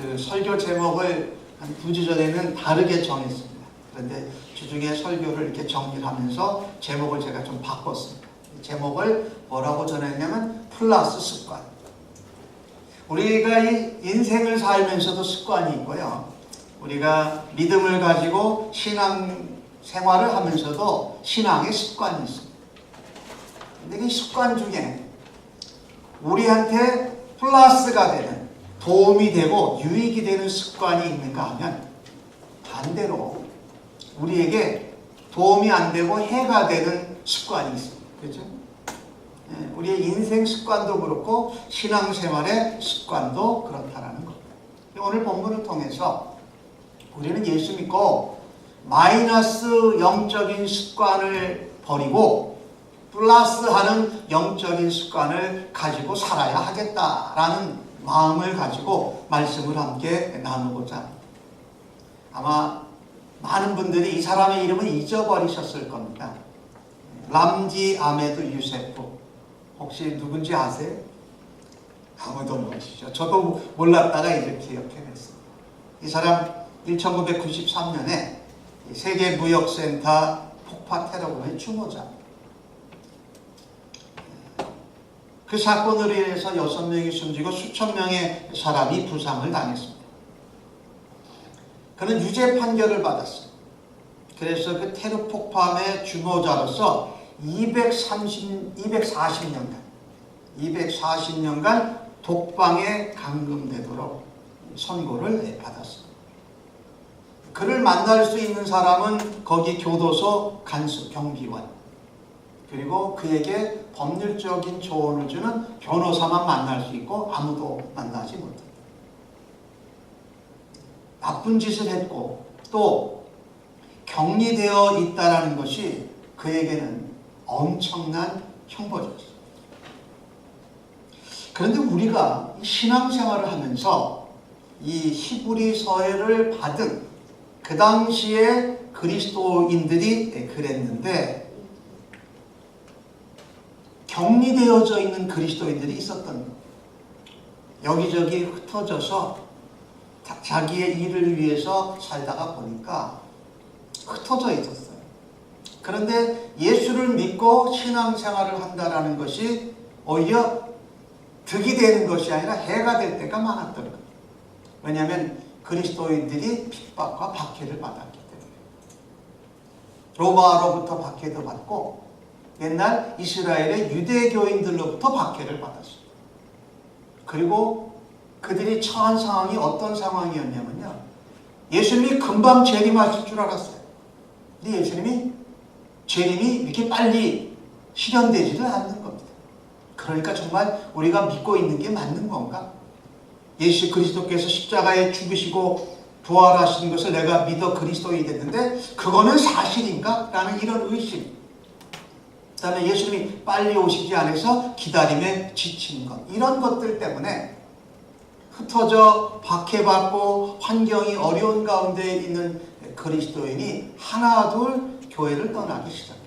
그 설교 제목을 한 2주 전에는 다르게 정했습니다. 그런데 주중에 설교를 이렇게 정리를 하면서 제목을 제가 좀 바꿨습니다. 제목을 뭐라고 전했냐면 플러스 습관. 우리가 이 인생을 살면서도 습관이 있고요. 우리가 믿음을 가지고 신앙 생활을 하면서도 신앙의 습관이 있습니다. 근데 이 습관 중에 우리한테 플러스가 되는, 도움이 되고 유익이 되는 습관이 있는가 하면 반대로 우리에게 도움이 안 되고 해가 되는 습관이 있습니다. 그렇죠? 우리의 인생 습관도 그렇고 신앙생활의 습관도 그렇다라는 겁니다. 오늘 본문을 통해서 우리는 예수 믿고 마이너스 영적인 습관을 버리고 플러스하는 영적인 습관을 가지고 살아야 하겠다라는 마음을 가지고 말씀을 함께 나누고자 합니다. 아마 많은 분들이 이 사람의 이름을 잊어버리셨을 겁니다. 람지 아메드 유세프. 혹시 누군지 아세요? 아무도 모르시죠. 저도 몰랐다가 이제 기억해냈습니다. 이 사람 1993년에 세계무역센터 폭파 테러범의 주모자입니다. 그 사건으로 인해서 6명이 숨지고 수천 명의 사람이 부상을 당했습니다. 그는 유죄 판결을 받았어요. 그래서 그 테러 폭파의 주모자로서 240년간 독방에 감금되도록 선고를 받았습니다. 그를 만날 수 있는 사람은 거기 교도소 간수 경비원, 그리고 그에게 법률적인 조언을 주는 변호사만 만날 수 있고 아무도 만나지 못합니다. 나쁜 짓을 했고 또 격리되어 있다는 것이 그에게는 엄청난 형벌이었습니다. 그런데 우리가 신앙생활을 하면서 이 히브리서를 받은 그 당시에 그리스도인들이 그랬는데, 격리되어져 있는 그리스도인들이 있었던 거예요. 여기저기 흩어져서 자기의 일을 위해서 살다가 보니까 흩어져 있었어요. 그런데 예수를 믿고 신앙생활을 한다는 것이 오히려 득이 되는 것이 아니라 해가 될 때가 많았던 거예요. 왜냐하면 그리스도인들이 핍박과 박해를 받았기 때문에. 로마로부터 박해도 받고 옛날 이스라엘의 유대교인들로부터 박해를 받았어요. 그리고 그들이 처한 상황이 어떤 상황이었냐면요, 예수님이 금방 재림하실 줄 알았어요. 근데 예수님이 재림이 이렇게 빨리 실현되지를 않는 겁니다. 그러니까 정말 우리가 믿고 있는 게 맞는 건가? 예수 그리스도께서 십자가에 죽으시고 부활하신 것을 내가 믿어 그리스도인이 됐는데 그거는 사실인가? 라는 이런 의심. 그 다음에 예수님이 빨리 오시지 않아서 기다림에 지치는 것. 이런 것들 때문에 흩어져 박해받고 환경이 어려운 가운데 있는 그리스도인이 하나둘 교회를 떠나기 시작했어요.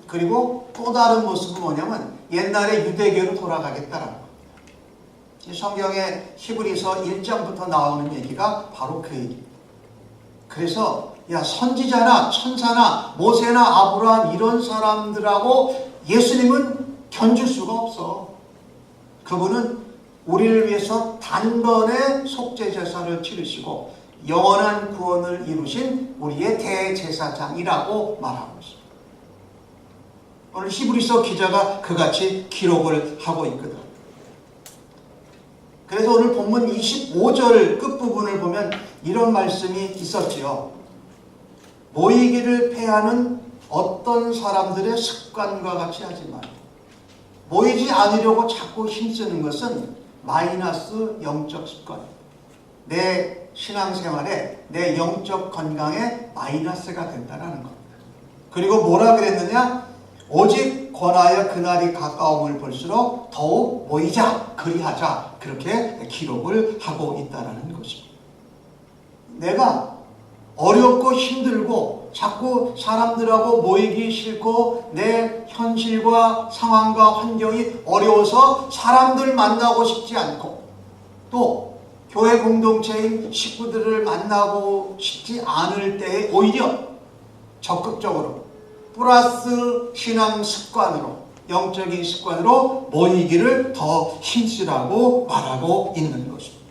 그리고 또 다른 모습은 뭐냐면 옛날의 유대교로 돌아가겠다라는 겁니다. 성경의 히브리서 1장부터 나오는 얘기가 바로 그 얘기입니다. 그래서 선지자나 천사나 모세나 아브라함 이런 사람들하고 예수님은 견줄 수가 없어. 그분은 우리를 위해서 단번에 속죄제사를 치르시고 영원한 구원을 이루신 우리의 대제사장이라고 말하고 있습니다. 오늘 히브리서 기자가 그같이 기록을 하고 있거든. 그래서 오늘 본문 25절 끝부분을 보면 이런 말씀이 있었지요. 모이기를 패하는 어떤 사람들의 습관과 같이 하지 말고, 모이지 않으려고 자꾸 힘쓰는 것은 마이너스 영적 습관입니다. 내 신앙생활에, 내 영적 건강에 마이너스가 된다는 겁니다. 그리고 뭐라 그랬느냐? 오직 권하여 그날이 가까움을 볼수록 더욱 모이자, 그리하자, 그렇게 기록을 하고 있다는 것입니다. 내가 어렵고 힘들고 자꾸 사람들하고 모이기 싫고 내 현실과 상황과 환경이 어려워서 사람들 만나고 싶지 않고 또 교회 공동체인 식구들을 만나고 싶지 않을 때에 오히려 적극적으로 플러스 신앙 습관으로, 영적인 습관으로 모이기를 더 힘쓰라고 말하고 있는 것입니다.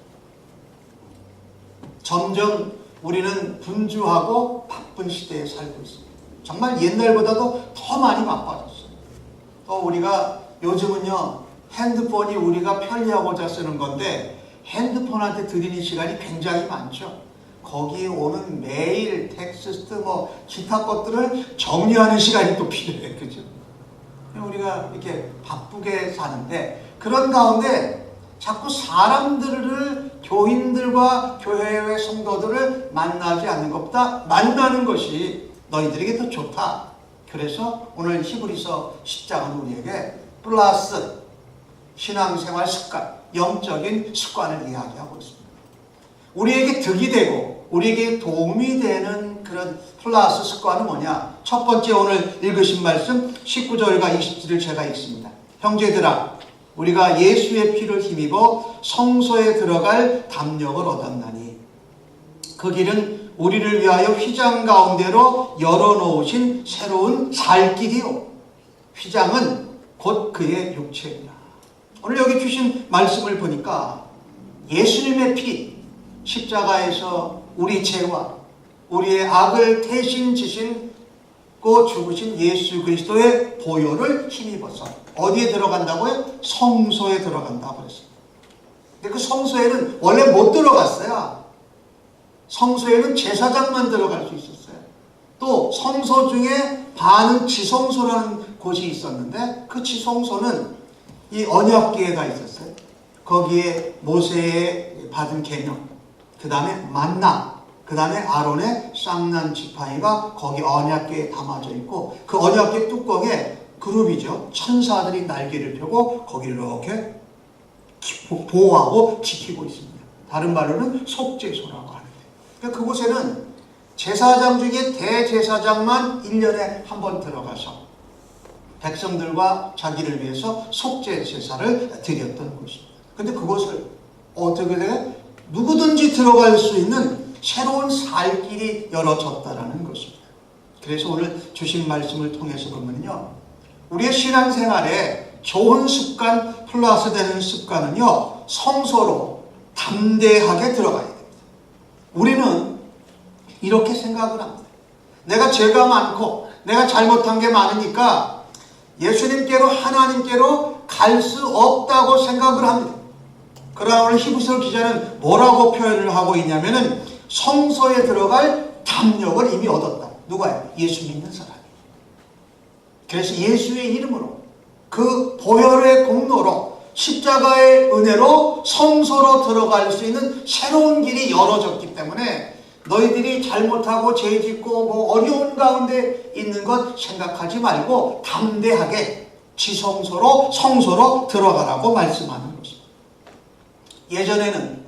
점점 우리는 분주하고 바쁜 시대에 살고 있습니다. 정말 옛날보다도 더 많이 바빠졌어요. 또 우리가 요즘은요, 핸드폰이 우리가 편리하고자 쓰는 건데 핸드폰한테 들이는 시간이 굉장히 많죠. 거기에 오는 메일, 텍스트, 기타 것들을 정리하는 시간이 또 필요해. 그죠? 우리가 이렇게 바쁘게 사는데 그런 가운데 자꾸 사람들을, 교인들과 교회의 성도들을 만나지 않는 것보다 만나는 것이 너희들에게 더 좋다. 그래서 오늘 히브리서 10장은 우리에게 플러스 신앙생활 습관, 영적인 습관을 이야기하고 있습니다. 우리에게 득이 되고 우리에게 도움이 되는 그런 플러스 습관은 뭐냐? 첫 번째 오늘 읽으신 말씀 19절과 20절을 제가 읽습니다. 형제들아, 우리가 예수의 피를 힘입어 성소에 들어갈 담력을 얻었나니 그 길은 우리를 위하여 휘장 가운데로 열어놓으신 새로운 살 길이요, 휘장은 곧 그의 육체이라. 오늘 여기 주신 말씀을 보니까 예수님의 피, 십자가에서 우리 죄와 우리의 악을 대신 지시고 죽으신 예수 그리스도의 보혈을 힘입어서 어디에 들어간다고요? 성소에 들어간다고 그랬어요. 근데 그 성소에는 원래 못 들어갔어요. 성소에는 제사장만 들어갈 수 있었어요. 또 성소 중에 반은 지성소라는 곳이 있었는데 그 지성소는 이 언약궤가 있었어요. 거기에 모세의 받은 계명, 그 다음에 만나, 그 다음에 아론의 쌍난 지팡이가 거기 언약궤에 담아져 있고 그 언약궤 뚜껑에 그룹이죠. 천사들이 날개를 펴고 거기를 이렇게 보호하고 지키고 있습니다. 다른 말로는 속죄소라고 하는데, 그러니까 그곳에는 제사장 중에 대제사장만 1년에 한 번 들어가서 백성들과 자기를 위해서 속죄 제사를 드렸던 곳입니다. 근데 그곳을 어떻게 돼? 누구든지 들어갈 수 있는 새로운 살 길이 열어졌다라는 것입니다. 그래서 오늘 주신 말씀을 통해서 보면요, 우리의 신앙생활에 좋은 습관 플러스 되는 습관은요, 성소로 담대하게 들어가야 됩니다. 우리는 이렇게 생각을 합니다. 내가 죄가 많고 내가 잘못한 게 많으니까 예수님께로, 하나님께로 갈 수 없다고 생각을 합니다. 그러나 오늘 히브리서 기자는 뭐라고 표현을 하고 있냐면은 성소에 들어갈 담력을 이미 얻었다. 누가요? 예수 믿는 사람이. 그래서 예수의 이름으로, 그 보혈의 공로로, 십자가의 은혜로 성소로 들어갈 수 있는 새로운 길이 열어졌기 때문에 너희들이 잘못하고 죄짓고 어려운 가운데 있는 것 생각하지 말고 담대하게 지성소로, 성소로 들어가라고 말씀하는 것입니다. 예전에는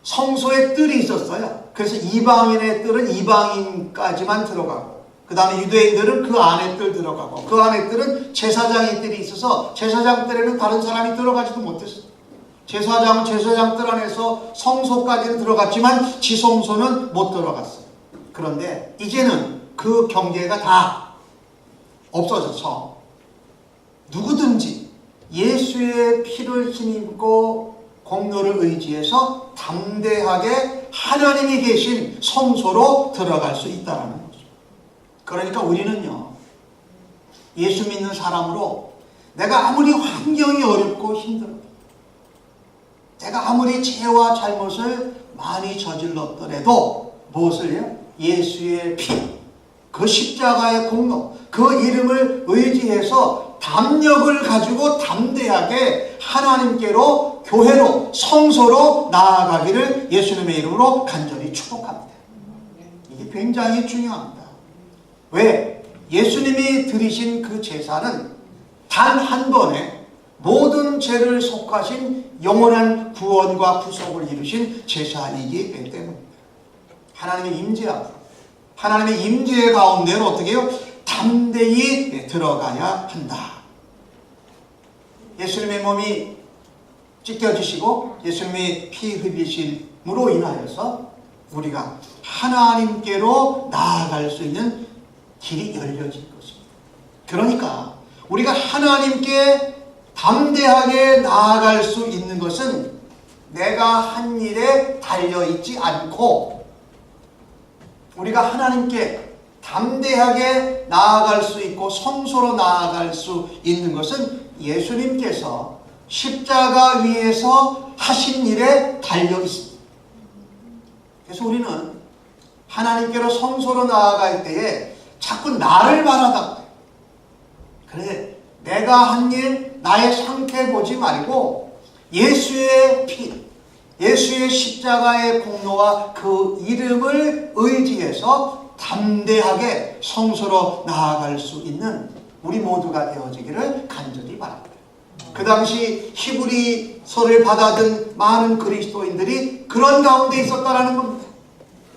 성소에 뜰이 있었어요. 그래서 이방인의 뜰은 이방인까지만 들어가고, 그 다음에 유대인들은 그 안에 뜰 들어가고, 그 안에 뜰은 제사장의 뜰이 있어서 제사장 뜰에는 다른 사람이 들어가지도 못했어요. 제사장은 제사장 뜰 안에서 성소까지는 들어갔지만 지성소는 못 들어갔어요. 그런데 이제는 그 경계가 다 없어져서 누구든지 예수의 피를 힘입고 공로를 의지해서 담대하게 하나님이 계신 성소로 들어갈 수 있다는 거죠. 그러니까 우리는요, 예수 믿는 사람으로 내가 아무리 환경이 어렵고 힘들어, 내가 아무리 죄와 잘못을 많이 저질렀더라도 무엇을요? 예수의 피, 그 십자가의 공로, 그 이름을 의지해서 담력을 가지고 담대하게 하나님께로, 교회로, 성소로 나아가기를 예수님의 이름으로 간절히 축복합니다. 이게 굉장히 중요합니다. 왜? 예수님이 드리신 그 제사는 단 한 번에 모든 죄를 속하신 영원한 구원과 구속을 이루신 제사이기 때문입니다. 하나님의 임재하고 하나님의 임재 가운데로 어떻게 해요? 담대히 들어가야 한다. 예수님의 몸이 찢겨지시고 예수님이 피 흘리심으로 인하여서 우리가 하나님께로 나아갈 수 있는 길이 열려진 것입니다. 그러니까 우리가 하나님께 담대하게 나아갈 수 있는 것은 내가 한 일에 달려있지 않고 우리가 하나님께 담대하게 나아갈 수 있고 성소로 나아갈 수 있는 것은 예수님께서 십자가 위에서 하신 일에 달려 있습니다. 그래서 우리는 하나님께로 성소로 나아갈 때에 자꾸 나를 바라다. 그래, 내가 한 일, 나의 상태 보지 말고 예수의 피, 예수의 십자가의 공로와 그 이름을 의지해서 담대하게 성소로 나아갈 수 있는 우리 모두가 되어지기를 간절히 바랍니다. 그 당시 히브리서를 받아든 많은 그리스도인들이 그런 가운데 있었다라는 겁니다.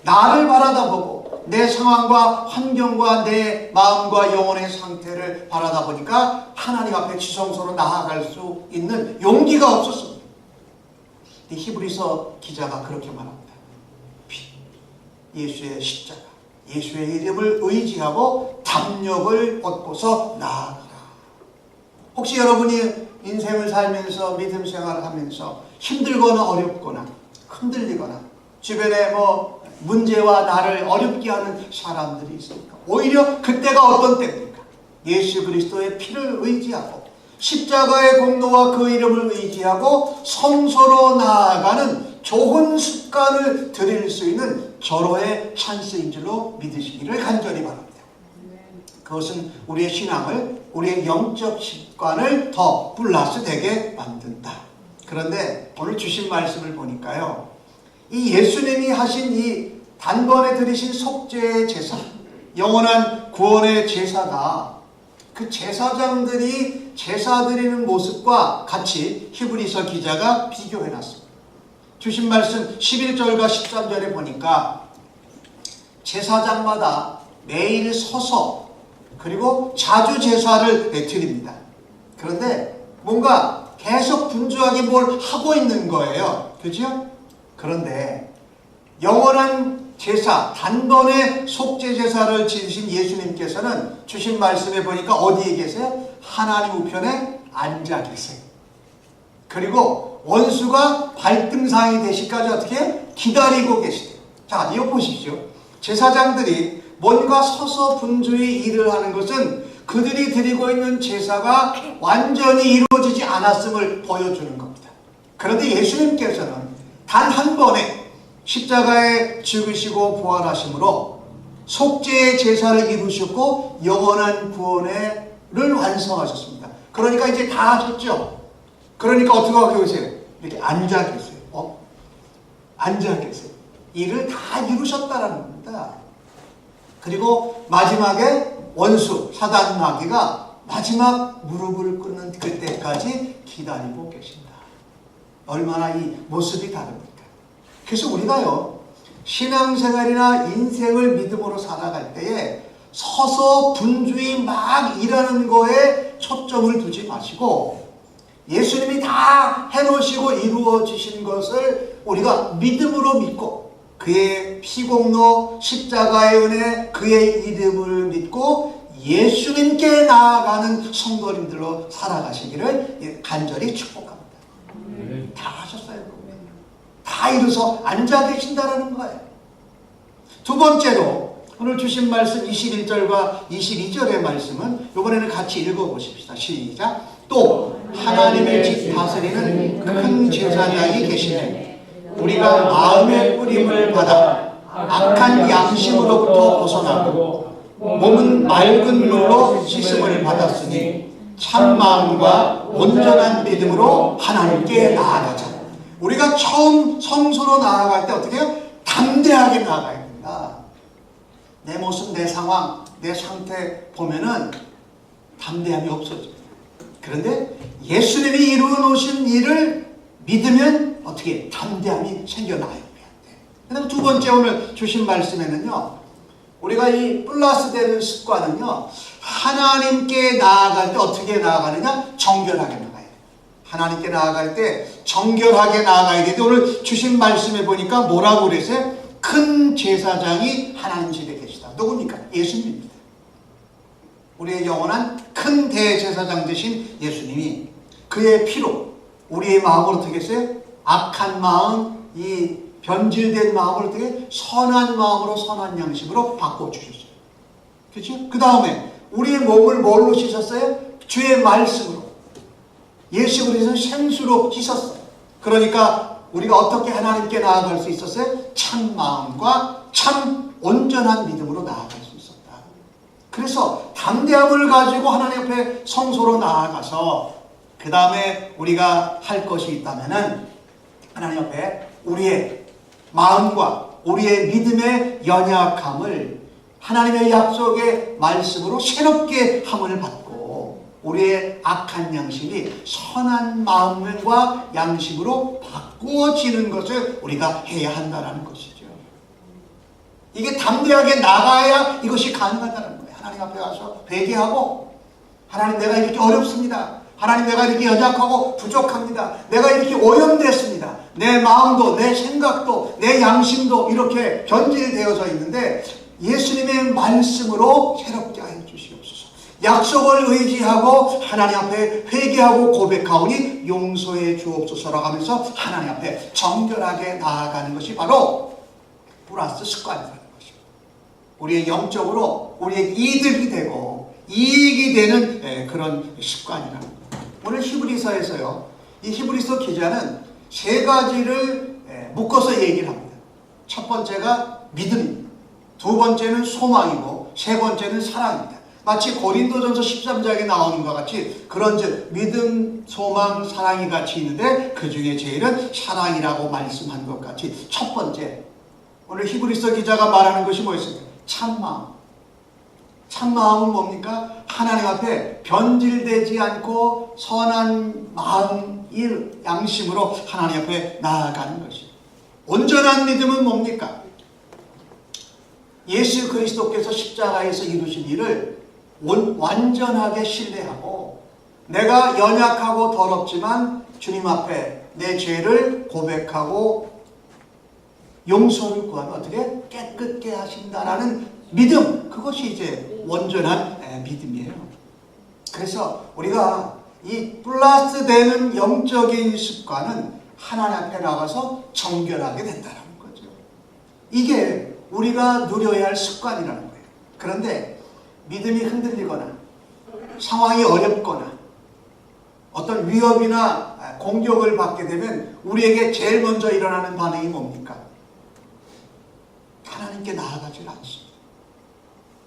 나를 바라다보고 내 상황과 환경과 내 마음과 영혼의 상태를 바라다보니까 하나님 앞에 지성소로 나아갈 수 있는 용기가 없었습니다. 이 히브리서 기자가 그렇게 말합니다. 예수의 십자가, 예수의 이름을 의지하고 담력을 얻고서 나아가라. 혹시 여러분이 인생을 살면서 믿음 생활을 하면서 힘들거나 어렵거나 흔들리거나 주변에 문제와 나를 어렵게 하는 사람들이 있습니까? 오히려 그때가 어떤 때입니까? 예수 그리스도의 피를 의지하고 십자가의 공로와 그 이름을 의지하고 성소로 나아가는 좋은 습관을 들일 수 있는 절호의 찬스인 줄로 믿으시기를 간절히 바랍니다. 그것은 우리의 신앙을, 우리의 영적 습관을 더 플러스 되게 만든다. 그런데 오늘 주신 말씀을 보니까요, 이 예수님이 하신 이 단번에 드리신 속죄의 제사, 영원한 구원의 제사가 그 제사장들이 제사 드리는 모습과 같이 히브리서 기자가 비교해 놨습니다. 주신 말씀 11절과 13절에 보니까 제사장마다 매일 서서 그리고 자주 제사를 드립니다. 그런데 뭔가 계속 분주하게 뭘 하고 있는 거예요. 그죠? 그런데 영원한 제사, 단번에 속죄 제사를 지으신 예수님께서는 주신 말씀에 보니까 어디에 계세요? 하나님 우편에 앉아 계세요. 그리고 원수가 발등상이 되시까지 어떻게 기다리고 계시대요. 자, 이거 보십시오. 제사장들이 뭔가 서서 분주히 일을 하는 것은 그들이 드리고 있는 제사가 완전히 이루어지지 않았음을 보여주는 겁니다. 그런데 예수님께서는 단 한 번에 십자가에 죽으시고 부활하심으로 속죄의 제사를 이루셨고 영원한 구원을 완성하셨습니다. 그러니까 이제 다 하셨죠. 그러니까 어떻게 하고 계세요? 이렇게 앉아 계세요. 앉아 계세요. 일을 다 이루셨다는 겁니다. 그리고 마지막에 원수 사단 마귀가 마지막 무릎을 꿇는 그때까지 기다리고 계신다. 얼마나 이 모습이 다릅니까? 그래서 우리가요, 신앙생활이나 인생을 믿음으로 살아갈 때에 서서 분주히 막 일하는 거에 초점을 두지 마시고 예수님이 다 해놓으시고 이루어지신 것을 우리가 믿음으로 믿고 그의 피공로 십자가의 은혜 그의 이름을 믿고 예수님께 나아가는 성도님들로 살아가시기를 간절히 축복합니다. 다 하셨어요. 다 이루어서 앉아 계신다라는 거예요. 두 번째로 오늘 주신 말씀 21절과 22절의 말씀은 이번에는 같이 읽어보십시다. 시작. 또 하나님의 집 다스리는 큰 제사장이 계시네. 우리가 마음의 뿌림을 받아 악한 양심으로부터 벗어나고 몸은 맑은 물로 씻음을 받았으니 참 마음과 온전한 믿음으로 하나님께 나아가자. 우리가 처음 성소로 나아갈 때 어떻게 해요? 담대하게 나아가야 된다. 내 모습, 내 상황, 내 상태 보면은 담대함이 없어집니다. 그런데 예수님이 이루어 놓으신 일을 믿으면 어떻게 담대함이 생겨나야 돼요. 그 다음에 두 번째 오늘 주신 말씀에는요, 우리가 이 플러스 되는 습관은요, 하나님께 나아갈 때 어떻게 나아가느냐? 정결하게 나가야 돼요. 하나님께 나아갈 때 정결하게 나아가야 되는데 오늘 주신 말씀에 보니까 뭐라고 그랬어요? 큰 제사장이 하나님 집에 계시다. 누굽니까? 예수님입니다. 우리의 영원한 큰 대제사장 되신 예수님이 그의 피로 우리의 마음을 어떻게 했어요? 악한 마음, 이 변질된 마음을 어떻게 선한 마음으로 선한 양심으로 바꿔주셨어요. 그렇죠? 그 다음에 우리의 몸을 뭘로 씻었어요? 주의 말씀으로. 예수 그리스도는 생수로 씻었어요. 그러니까 우리가 어떻게 하나님께 나아갈 수 있었어요? 참 마음과 참 온전한 믿음으로 나아갈 수 있었다. 그래서 담대함을 가지고 하나님 앞에 성소로 나아가서 그 다음에 우리가 할 것이 있다면은 하나님 앞에 우리의 마음과 우리의 믿음의 연약함을 하나님의 약속의 말씀으로 새롭게 함을 받고 우리의 악한 양심이 선한 마음과 양심으로 바꾸어지는 것을 우리가 해야 한다는 것이죠. 이게 담대하게 나가야 이것이 가능하다는 거예요. 하나님 앞에 가서 회개하고 하나님 내가 이렇게 어렵습니다. 하나님 내가 이렇게 연약하고 부족합니다. 내가 이렇게 오염됐습니다. 내 마음도 내 생각도 내 양심도 이렇게 변질되어져 있는데 예수님의 말씀으로 새롭게 하여 주시옵소서. 약속을 의지하고 하나님 앞에 회개하고 고백하오니 용서해 주옵소서라고 하면서 하나님 앞에 정결하게 나아가는 것이 바로 플러스 습관이라는 것입니다. 우리의 영적으로 우리의 이득이 되고 이익이 되는 그런 습관이라는 거예요. 오늘 히브리서에서요, 이 히브리서 기자는 세 가지를 묶어서 얘기를 합니다. 첫 번째가 믿음입니다. 두 번째는 소망이고 세 번째는 사랑입니다. 마치 고린도전서 13장에 나오는 것 같이 그런즉 믿음, 소망, 사랑이 같이 있는데 그 중에 제일은 사랑이라고 말씀한 것 같이 첫 번째 오늘 히브리서 기자가 말하는 것이 뭐였습니까? 참마음. 참마음은 뭡니까? 하나님 앞에 변질되지 않고 선한 마음, 양심으로 하나님 앞에 나아가는 것입니다. 온전한 믿음은 뭡니까? 예수 그리스도께서 십자가에서 이루신 일을 완전하게 신뢰하고 내가 연약하고 더럽지만 주님 앞에 내 죄를 고백하고 용서를 구하면 어떻게 깨끗게 하신다라는 믿음, 그것이 이제 온전한 믿음이에요. 그래서 우리가 이 플러스 되는 영적인 습관은 하나님 앞에 나가서 정결하게 된다는 거죠. 이게 우리가 누려야 할 습관이라는 거예요. 그런데 믿음이 흔들리거나 상황이 어렵거나 어떤 위협이나 공격을 받게 되면 우리에게 제일 먼저 일어나는 반응이 뭡니까? 하나님께 나아가지 않습니다.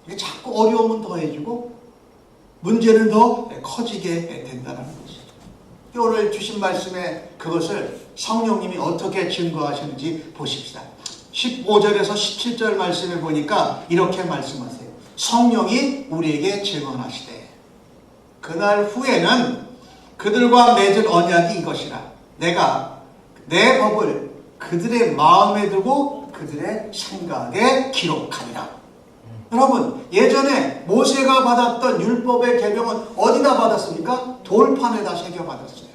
이게 자꾸 어려움은 더해지고 문제는 더 커지게 된다는 것이죠. 오늘 주신 말씀에 그것을 성령님이 어떻게 증거하시는지 보십시다. 15절에서 17절 말씀에 보니까 이렇게 말씀하세요. 성령이 우리에게 증언하시되 그날 후에는 그들과 맺은 언약이 이것이라 내가 내 법을 그들의 마음에 두고 그들의 생각에 기록하리라. 여러분, 예전에 모세가 받았던 율법의 계명은 어디다 받았습니까? 돌판에다 새겨 받았어요.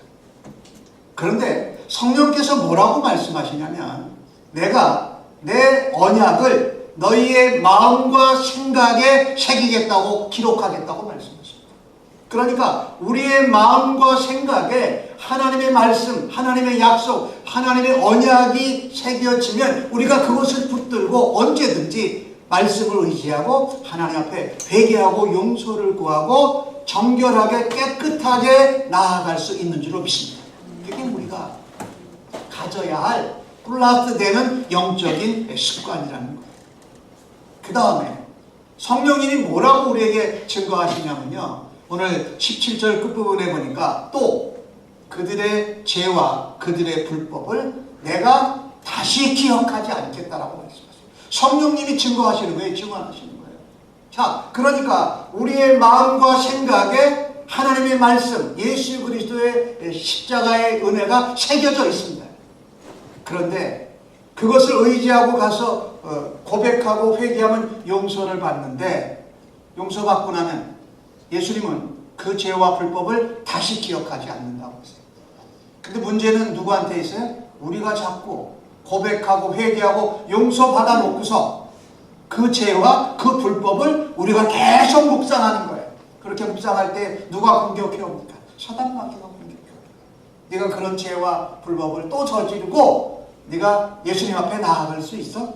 그런데 성령께서 뭐라고 말씀하시냐면 내가 내 언약을 너희의 마음과 생각에 새기겠다고 기록하겠다고 말씀하십니다. 그러니까 우리의 마음과 생각에 하나님의 말씀, 하나님의 약속, 하나님의 언약이 새겨지면 우리가 그것을 붙들고 언제든지 말씀을 의지하고 하나님 앞에 회개하고 용서를 구하고 정결하게 깨끗하게 나아갈 수 있는 줄로 믿습니다. 이게 우리가 가져야 할 플러스 되는 영적인 습관이라는 거예요. 그 다음에 성령님이 뭐라고 우리에게 증거하시냐면요, 오늘 17절 끝부분에 보니까 또 그들의 죄와 그들의 불법을 내가 다시 기억하지 않겠다라고 말씀하세요. 성령님이 증거하시는 거예요. 증언하시는 거예요. 자, 그러니까 우리의 마음과 생각에 하나님의 말씀, 예수 그리스도의 십자가의 은혜가 새겨져 있습니다. 그런데 그것을 의지하고 가서 고백하고 회개하면 용서를 받는데 용서받고 나면 예수님은 그 죄와 불법을 다시 기억하지 않는다고 했어요. 근데 문제는 누구한테 있어요? 우리가 자꾸 고백하고 회개하고 용서받아 놓고서 그 죄와 그 불법을 우리가 계속 묵상하는 거예요. 그렇게 묵상할 때 누가 공격해 옵니까? 사단 마귀가 공격해 옵니다. 네가 그런 죄와 불법을 또 저지르고 네가 예수님 앞에 나아갈 수 있어?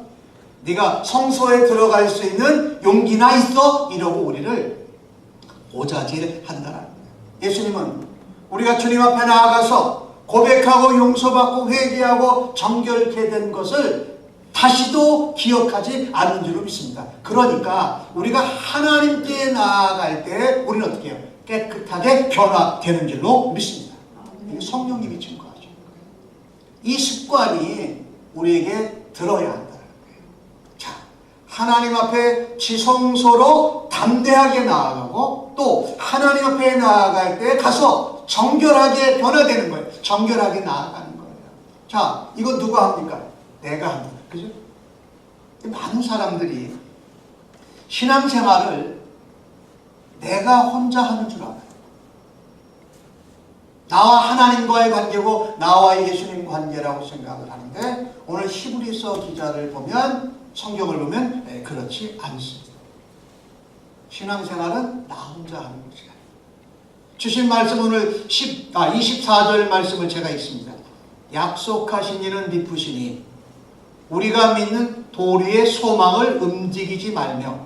네가 성소에 들어갈 수 있는 용기나 있어? 이러고 우리를 오자질한다는 거예요. 예수님은 우리가 주님 앞에 나아가서 고백하고 용서받고 회개하고 정결케 된 것을 다시도 기억하지 않는 줄로 믿습니다. 그러니까 우리가 하나님께 나아갈 때 우리는 어떻게 해요? 깨끗하게 변화되는 줄로 믿습니다. 성령님이 증거하죠. 이 습관이 우리에게 들어야 한다는 거예요. 자, 하나님 앞에 지성소로 담대하게 나아가고 또 하나님 앞에 나아갈 때 가서 정결하게 변화되는 거예요. 정결하게 나아가는 거예요. 자, 이건 누가 합니까? 내가 합니다. 그죠? 많은 사람들이 신앙생활을 내가 혼자 하는 줄 알아요. 나와 하나님과의 관계고 나와 예수님 관계라고 생각을 하는데 오늘 히브리서 기자를 보면 성경을 보면 그렇지 않습니다. 신앙생활은 나 혼자 하는 것이 아니에요. 주신 말씀 오늘 24절 말씀을 제가 읽습니다. 약속하신 이는 미쁘시니 우리가 믿는 도리의 소망을 움직이지 말며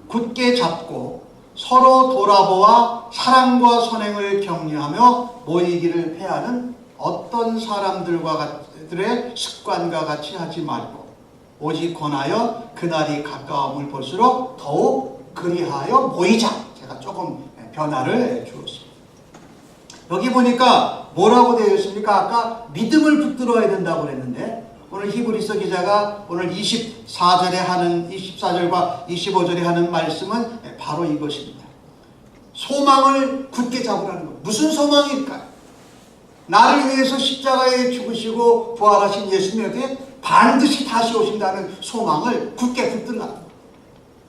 굳게 잡고 서로 돌아보아 사랑과 선행을 격려하며 모이기를 해하는 어떤 사람들의 습관과 같이 하지 말고 오직 권하여 그날이 가까움을 볼수록 더욱 그리하여 모이자. 제가 조금 변화를 주었습니다. 여기 보니까 뭐라고 되어 있습니까? 아까 믿음을 붙들어야 된다고 그랬는데 오늘 히브리서 기자가 오늘 24절과 25절에 하는 말씀은 바로 이것입니다. 소망을 굳게 잡으라는 것. 무슨 소망일까요? 나를 위해서 십자가에 죽으시고 부활하신 예수님에게 반드시 다시 오신다는 소망을 굳게 붙들라는 것.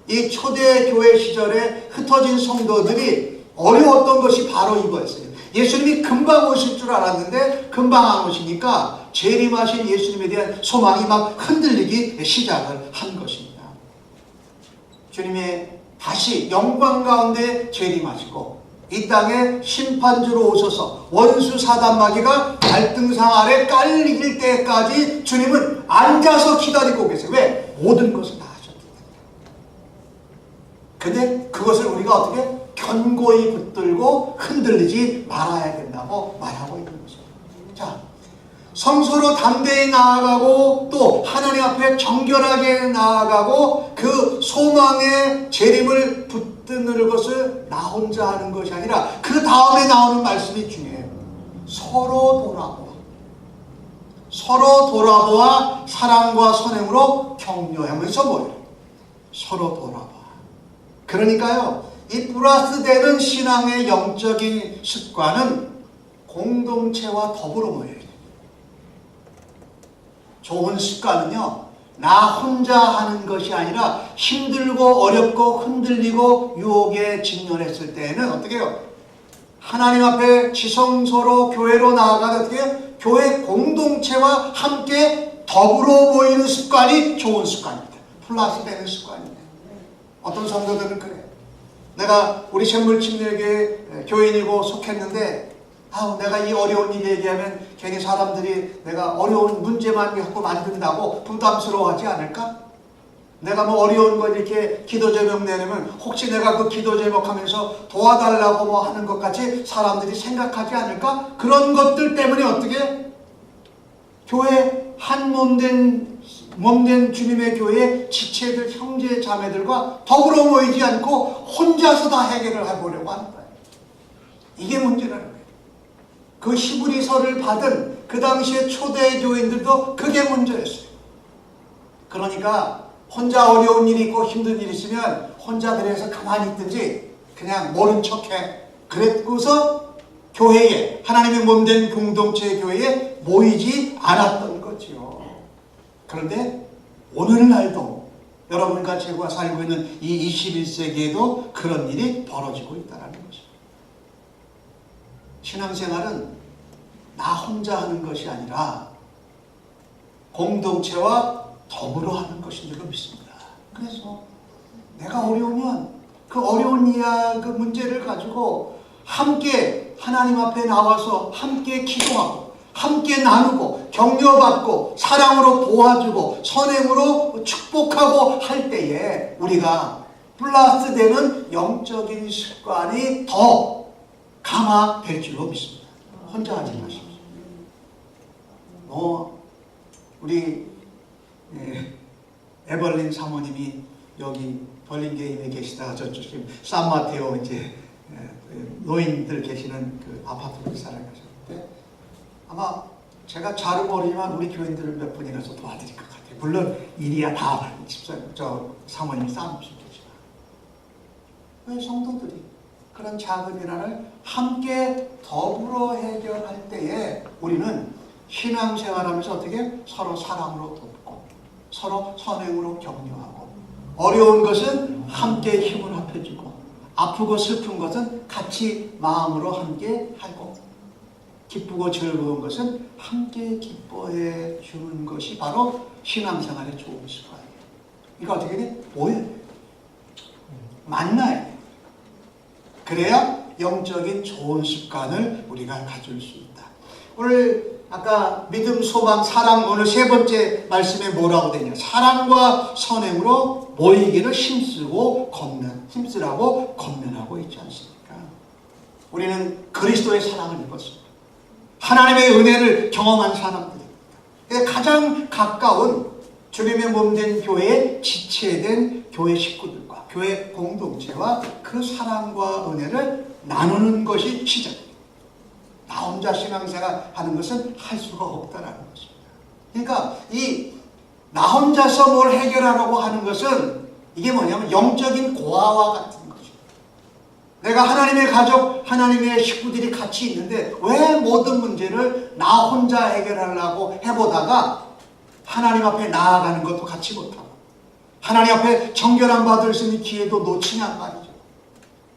이 초대교회 시절에 흩어진 성도들이 어려웠던 것이 바로 이거였어요. 예수님이 금방 오실 줄 알았는데 금방 안 오시니까 재림하신 예수님에 대한 소망이 막 흔들리기 시작을 한 것입니다. 주님이 다시 영광 가운데 재림하시고 이 땅에 심판주로 오셔서 원수 사단 마귀가 갈등상 아래 깔릴 때까지 주님은 앉아서 기다리고 계세요. 왜? 모든 것을 다 하셨기 때문에. 근데 그것을 우리가 어떻게 견고히 붙들고 흔들리지 말아야 된다고 말하고 있는 것입니다. 자, 성소로 담대히 나아가고 또 하나님 앞에 정결하게 나아가고 그 소망의 재림을 붙드는 것을 나 혼자 하는 것이 아니라 그 다음에 나오는 말씀이 중요해요. 서로 돌아보아 사랑과 선행으로 격려하면서 뭐예요? 서로 돌아봐. 그러니까요, 이 플러스 되는 신앙의 영적인 습관은 공동체와 더불어 모여야 돼요. 좋은 습관은요, 나 혼자 하는 것이 아니라 힘들고 어렵고 흔들리고 유혹에 직면했을 때에는 어떻게 해요? 하나님 앞에 지성소로 교회로 나아가서 어떻게 해요? 교회 공동체와 함께 더불어 모이는 습관이 좋은 습관입니다. 플러스 되는 습관입니다. 어떤 성도들은 그래요. 내가 우리 샘물침례교회 교인이고 속했는데 내가 이 어려운 일 얘기하면 괜히 사람들이 내가 어려운 문제만 갖고 만든다고 부담스러워하지 않을까? 내가 뭐 어려운 거 이렇게 기도 제목 내려면 혹시 내가 그 기도 제목 하면서 도와달라고 뭐 하는 것 같이 사람들이 생각하지 않을까? 그런 것들 때문에 어떻게 교회 한 몸된 주님의 교회 지체들 형제 자매들과 더불어 모이지 않고 혼자서 다 해결을 해보려고 하는 거예요. 이게 문제라는 거예요. 그 히브리서를 받은 그 당시에 초대 교인들도 그게 문제였어요. 그러니까 혼자 어려운 일이 있고 힘든 일이 있으면 혼자 그래서 가만히 있든지 그냥 모른 척해. 그랬고서 교회에, 하나님의 몸된 공동체 교회에 모이지 않았던 거지요. 그런데 오늘날도 여러분과 제가 살고 있는 이 21세기에도 그런 일이 벌어지고 있다는 것입니다. 신앙생활은 나 혼자 하는 것이 아니라 공동체와 더불어 하는 것인 줄로 믿습니다. 그래서 내가 어려우면 그 어려운 그 문제를 가지고 함께 하나님 앞에 나와서 함께 기도하고 함께 나누고 격려받고 사랑으로 도와주고 선행으로 축복하고 할 때에 우리가 플러스 되는 영적인 습관이 더 강화될 줄로 믿습니다. 혼자 하지 마십시오. 우리 에벌린 사모님이 여기 벌린게임에 계시다가 저쪽 지금 산마테오 이제 노인들 계시는 그 아파트를 살아가셨는데 아마 제가 잘은 모르지만 우리 교인들을 몇 분이라서 도와드릴 것 같아요. 물론 일이야 다 사모님이 싸움주시겠지만 왜 성도들이 그런 작은 일화를 함께 더불어 해결할 때에 우리는 신앙생활하면서 어떻게 서로 사랑으로 돕고 서로 선행으로 격려하고 어려운 것은 함께 힘을 합해주고 아프고 슬픈 것은 같이 마음으로 함께 하고 기쁘고 즐거운 것은 함께 기뻐해 주는 것이 바로 신앙생활의 좋은 습관이에요. 이거 어떻게 돼? 모여야 돼요. 만나야 돼요. 그래야 영적인 좋은 습관을 우리가 가질 수 있다. 오늘 아까 믿음, 소망, 사랑 오늘 세 번째 말씀에 뭐라고 되냐? 사랑과 선행으로 모이기를 힘쓰라고 권면하고 있지 않습니까? 우리는 그리스도의 사랑을 입었습니다. 하나님의 은혜를 경험한 사람들입니다. 가장 가까운 주님의 몸된 교회에 지체된 교회 식구들과 교회 공동체와 그 사랑과 은혜를 나누는 것이 시작입니다. 나 혼자 신앙생활 하는 것은 할 수가 없다라는 것입니다. 그러니까 이 나 혼자서 뭘 해결하려고 하는 것은 이게 뭐냐면 영적인 고아와 같은 것입니다. 내가 하나님의 가족, 하나님의 식구들이 같이 있는데 왜 모든 문제를 나 혼자 해결하려고 해보다가 하나님 앞에 나아가는 것도 같이 못하고 하나님 앞에 정결함 받을 수 있는 기회도 놓치냔 말이죠.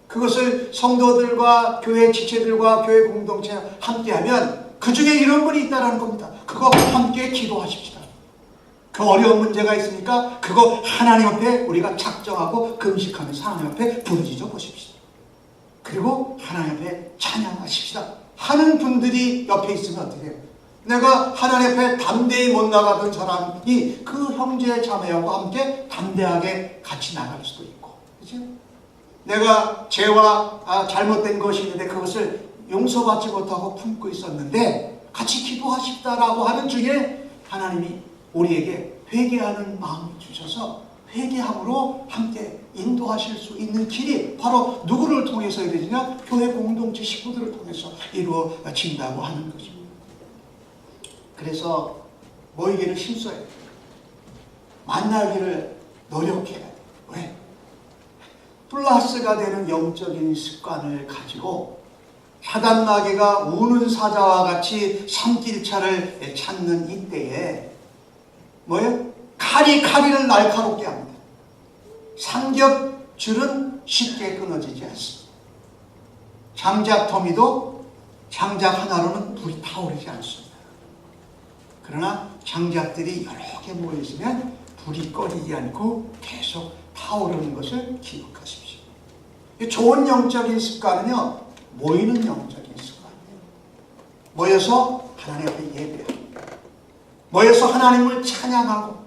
그것을 성도들과 교회 지체들과 교회 공동체 함께하면 그 중에 이런 분이 있다는 겁니다. 그거 함께 기도하십시다. 그 어려운 문제가 있으니까 그거 하나님 앞에 우리가 작정하고 금식하면서 하나님 앞에 부르짖어 보십시다. 그리고 하나님 앞에 찬양하십시다 하는 분들이 옆에 있으면 어떻게 해요? 내가 하나님 앞에 담대히 못 나가던 사람이 그 형제 자매하고 함께 담대하게 같이 나갈 수도 있고, 그렇죠? 내가 죄와 잘못된 것이 있는데 그것을 용서받지 못하고 품고 있었는데 같이 기도하십다라고 하는 중에 하나님이 우리에게 회개하는 마음을 주셔서 회개함으로 함께 인도하실 수 있는 길이 바로 누구를 통해서 이루어지냐? 교회 공동체 식구들을 통해서 이루어진다고 하는 것입니다. 그래서 모이기를 힘써야 돼요. 만나기를 노력해야 돼요. 왜? 플러스가 되는 영적인 습관을 가지고 사단마귀가 우는 사자와 같이 산길차를 찾는 이때에 뭐예요? 칼이를 날카롭게 합니다. 삼겹줄은 쉽게 끊어지지 않습니다. 장작더미도 장작 하나로는 불이 타오르지 않습니다. 그러나 장작들이 여러 개 모여있으면 불이 꺼지지 않고 계속 타오르는 것을 기억하십시오. 좋은 영적인 습관은요, 모이는 영적인 습관이에요. 모여서 하나님 앞에 예배하고, 모여서 하나님을 찬양하고,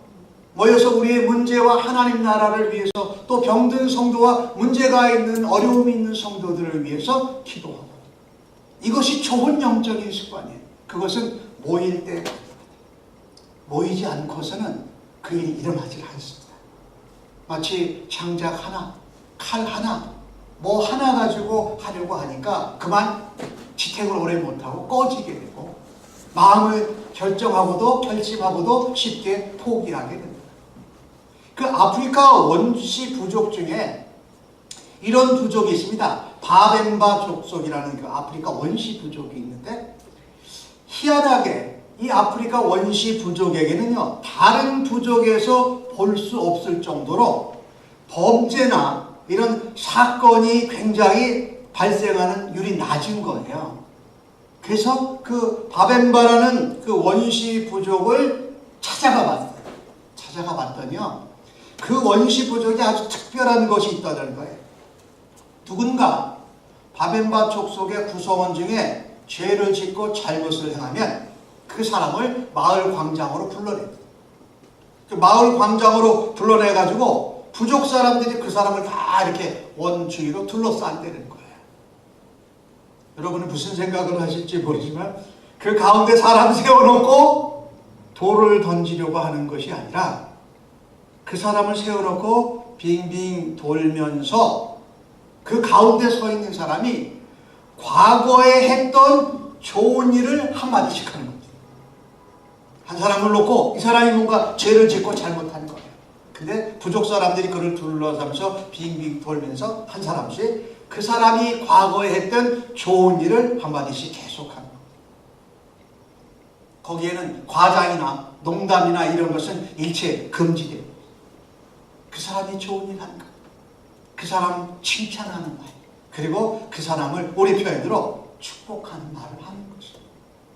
모여서 우리의 문제와 하나님 나라를 위해서 또 병든 성도와 문제가 있는 어려움이 있는 성도들을 위해서 기도하고, 이것이 좋은 영적인 습관이에요. 그것은 모일 때 모이지 않고서는 그 일이 일어나질 않습니다. 마치 장작 하나, 칼 하나, 뭐 하나 가지고 하려고 하니까 그만 지탱을 오래 못하고 꺼지게 되고 마음을 결심하고도 쉽게 포기하게 됩니다. 그 아프리카 원시 부족 중에 이런 부족이 있습니다. 바벤바 족속이라는 그 아프리카 원시 부족이 있는데 희한하게 이 아프리카 원시 부족에게는요, 다른 부족에서 볼 수 없을 정도로 범죄나 이런 사건이 굉장히 발생하는 율이 낮은 거예요. 그래서 그 바벤바라는 그 원시 부족을 찾아가 봤어요. 찾아가 봤더니요, 그 원시 부족이 아주 특별한 것이 있다는 거예요. 누군가 바벤바 족속의 구성원 중에 죄를 짓고 잘못을 행하면 그 사람을 마을 광장으로 불러내요. 그 마을 광장으로 불러내가지고 부족 사람들이 그 사람을 다 이렇게 원주위로 둘러싼다는 거예요. 여러분은 무슨 생각을 하실지 모르지만 그 가운데 사람 세워놓고 돌을 던지려고 하는 것이 아니라 그 사람을 세워놓고 빙빙 돌면서 그 가운데 서 있는 사람이 과거에 했던 좋은 일을 한마디씩 하는 겁니다. 한 사람을 놓고 이 사람이 뭔가 죄를 짓고 잘못한 거예요. 근데 부족 사람들이 그를 둘러싸면서 빙빙 돌면서 한 사람씩 그 사람이 과거에 했던 좋은 일을 한마디씩 계속하는 겁니다. 거기에는 과장이나 농담이나 이런 것은 일체 금지됩니다. 그 사람이 좋은 일 한 것, 그 사람 칭찬하는 말, 그리고 그 사람을 우리 표현으로 축복하는 말을 하는 것입니다.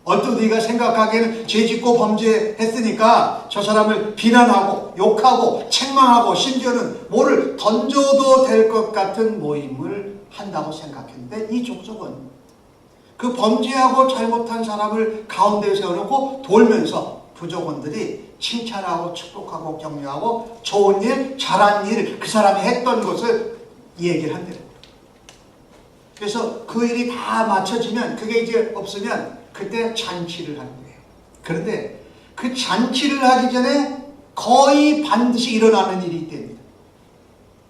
어떤 우리가 생각하기에는 죄짓고 범죄했으니까 저 사람을 비난하고 욕하고 책망하고 심지어는 뭐를 던져도 될 것 같은 모임을 한다고 생각했는데, 이 족속은 그 범죄하고 잘못한 사람을 가운데 세워놓고 돌면서 부족원들이 칭찬하고 축복하고 격려하고 좋은 일, 잘한 일, 그 사람이 했던 것을 얘기를 한대요. 그래서 그 일이 다 맞춰지면, 그게 이제 없으면 그때 잔치를 하는 거예요. 그런데 그 잔치를 하기 전에 거의 반드시 일어나는 일이 있답니다.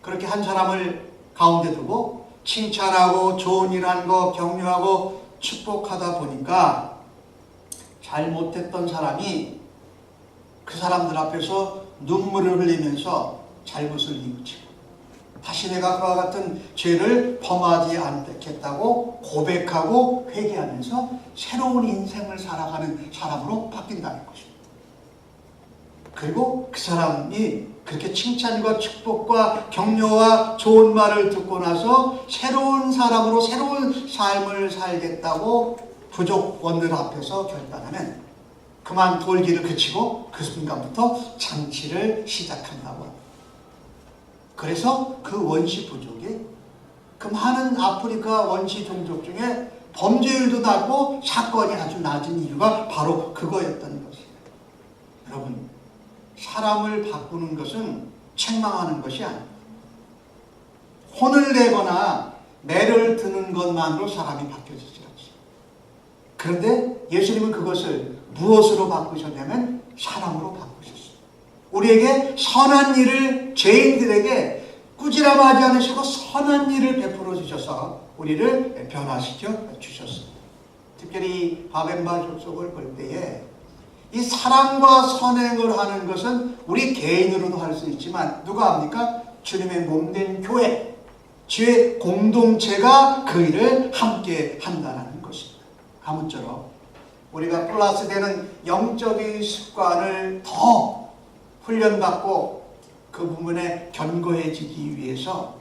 그렇게 한 사람을 가운데 두고 칭찬하고 좋은 일 한 거 격려하고 축복하다 보니까 잘못했던 사람이 그 사람들 앞에서 눈물을 흘리면서 잘못을 뉘우치고 다시 내가 그와 같은 죄를 범하지 않겠다고 고백하고 회개하면서 새로운 인생을 살아가는 사람으로 바뀐다는 것입니다. 그리고 그 사람이 그렇게 칭찬과 축복과 격려와 좋은 말을 듣고 나서 새로운 사람으로 새로운 삶을 살겠다고 부족원들 앞에서 결단하면 그만 돌기를 그치고 그 순간부터 잔치를 시작한다고 합니다. 그래서 그 원시 부족이 그 많은 아프리카 원시 종족 중에 범죄율도 낮고 사건이 아주 낮은 이유가 바로 그거였던 것입니다. 여러분, 사람을 바꾸는 것은 책망하는 것이 아닙니다. 혼을 내거나 매를 드는 것만으로 사람이 바뀌어지지 않습니다. 그런데 예수님은 그것을 무엇으로 바꾸셨냐면 사람으로 바꾸셨습니다. 우리에게 선한 일을, 죄인들에게 꾸지람하지 않으시고 선한 일을 베풀어 주셔서 우리를 변화시켜 주셨습니다. 특별히 바벤바 족속을 볼 때에 이 사랑과 선행을 하는 것은 우리 개인으로도 할 수 있지만 누가 합니까? 주님의 몸된 교회, 주의 공동체가 그 일을 함께 한다는 것입니다. 아무쪼록 우리가 플러스 되는 영적인 습관을 더 훈련받고 그 부분에 견고해지기 위해서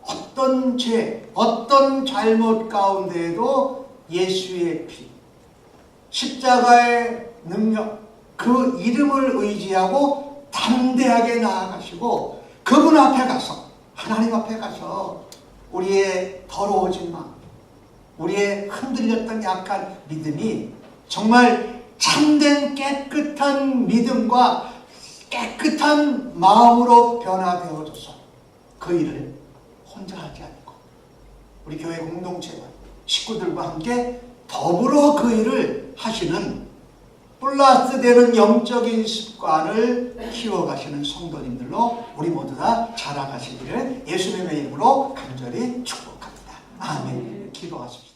어떤 죄, 어떤 잘못 가운데에도 예수의 피, 십자가의 능력, 그 이름을 의지하고 담대하게 나아가시고 그분 앞에 가서, 하나님 앞에 가서 우리의 더러워진 마음, 우리의 흔들렸던 약한 믿음이 정말 참된 깨끗한 믿음과 깨끗한 마음으로 변화되어져서 그 일을 혼자 하지 않고 우리 교회 공동체와 식구들과 함께 더불어 그 일을 하시는 플러스 되는 영적인 습관을 키워가시는 성도님들로 우리 모두 다 자라가시기를 예수님의 이름으로 간절히 축복합니다. 아멘. 기도하십시오.